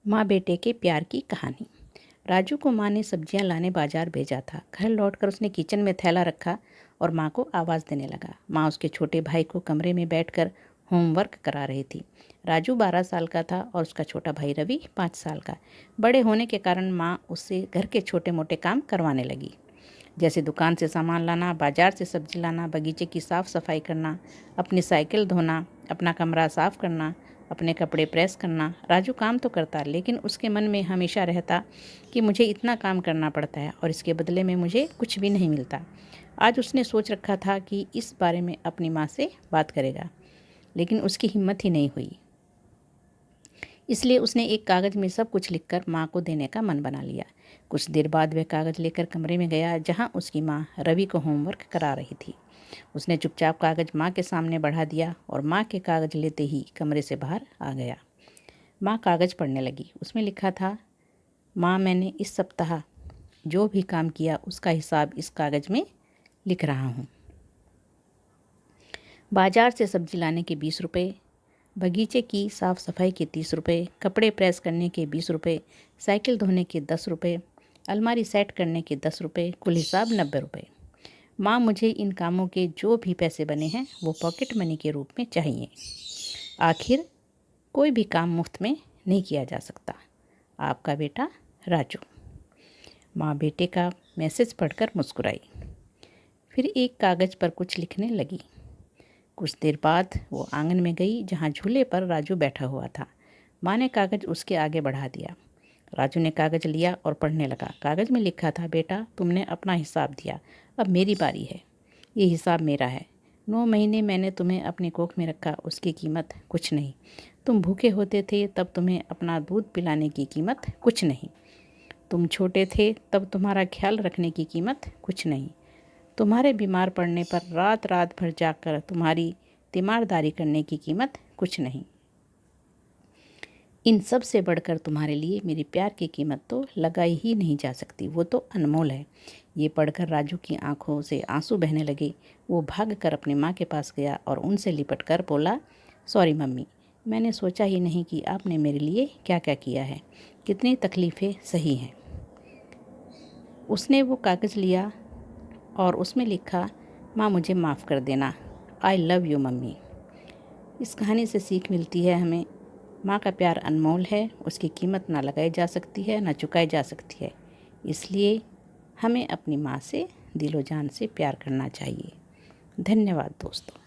माँ बेटे के प्यार की कहानी। राजू को माँ ने सब्जियां लाने बाजार भेजा था। घर लौटकर उसने किचन में थैला रखा और माँ को आवाज़ देने लगा। माँ उसके छोटे भाई को कमरे में बैठकर होमवर्क करा रही थी। राजू 12 साल का था और उसका छोटा भाई रवि 5 साल का। बड़े होने के कारण माँ उससे घर के छोटे मोटे काम करवाने लगी, जैसे दुकान से सामान लाना, बाजार से सब्जी लाना, बगीचे की साफ़ सफाई करना, अपनी साइकिल धोना, अपना कमरा साफ़ करना, अपने कपड़े प्रेस करना। राजू काम तो करता, लेकिन उसके मन में हमेशा रहता कि मुझे इतना काम करना पड़ता है और इसके बदले में मुझे कुछ भी नहीं मिलता। आज उसने सोच रखा था कि इस बारे में अपनी माँ से बात करेगा, लेकिन उसकी हिम्मत ही नहीं हुई। इसलिए उसने एक कागज़ में सब कुछ लिखकर माँ को देने का मन बना लिया। कुछ देर बाद वह कागज़ लेकर कमरे में गया जहाँ उसकी माँ रवि को होमवर्क करा रही थी। उसने चुपचाप कागज़ माँ के सामने बढ़ा दिया और माँ के कागज़ लेते ही कमरे से बाहर आ गया। माँ कागज़ पढ़ने लगी। उसमें लिखा था, माँ मैंने इस सप्ताह जो भी काम किया उसका हिसाब इस कागज़ में लिख रहा हूँ। बाजार से सब्जी लाने के 20 रुपये, बगीचे की साफ़ सफाई के 30 रुपये, कपड़े प्रेस करने के 20 रुपये, साइकिल धोने के 10 रुपये, अलमारी सेट करने के 10 रुपये, कुल हिसाब 90 रुपये। माँ मुझे इन कामों के जो भी पैसे बने हैं वो पॉकेट मनी के रूप में चाहिए। आखिर कोई भी काम मुफ्त में नहीं किया जा सकता। आपका बेटा राजू। माँ बेटे का मैसेज पढ़कर मुस्कुराई, फिर एक कागज़ पर कुछ लिखने लगी। कुछ देर बाद वो आंगन में गई जहाँ झूले पर राजू बैठा हुआ था। माँ ने कागज़ उसके आगे बढ़ा दिया। राजू ने कागज़ लिया और पढ़ने लगा। कागज़ में लिखा था, बेटा तुमने अपना हिसाब दिया, अब मेरी बारी है। ये हिसाब मेरा है। 9 महीने मैंने तुम्हें अपनी कोख में रखा, उसकी कीमत कुछ नहीं। तुम भूखे होते थे तब तुम्हें अपना दूध पिलाने की कीमत कुछ नहीं। तुम छोटे थे तब तुम्हारा ख्याल रखने की कीमत कुछ नहीं। तुम्हारे बीमार पड़ने पर रात रात भर जाकर तुम्हारी तीमारदारी करने की कीमत कुछ नहीं। इन सब से बढ़कर तुम्हारे लिए मेरे प्यार की कीमत तो लगाई ही नहीं जा सकती, वो तो अनमोल है। ये पढ़कर राजू की आंखों से आंसू बहने लगे। वो भागकर अपनी माँ के पास गया और उनसे लिपट कर बोला, सॉरी मम्मी, मैंने सोचा ही नहीं कि आपने मेरे लिए क्या क्या किया है, कितनी तकलीफ़ें सही हैं। उसने वो कागज़ लिया और उसमें लिखा, माँ मुझे माफ़ कर देना, आई लव यू मम्मी। इस कहानी से सीख मिलती है हमें, माँ का प्यार अनमोल है, उसकी कीमत ना लगाई जा सकती है ना चुकाई जा सकती है। इसलिए हमें अपनी माँ से दिलो जान से प्यार करना चाहिए। धन्यवाद दोस्तों।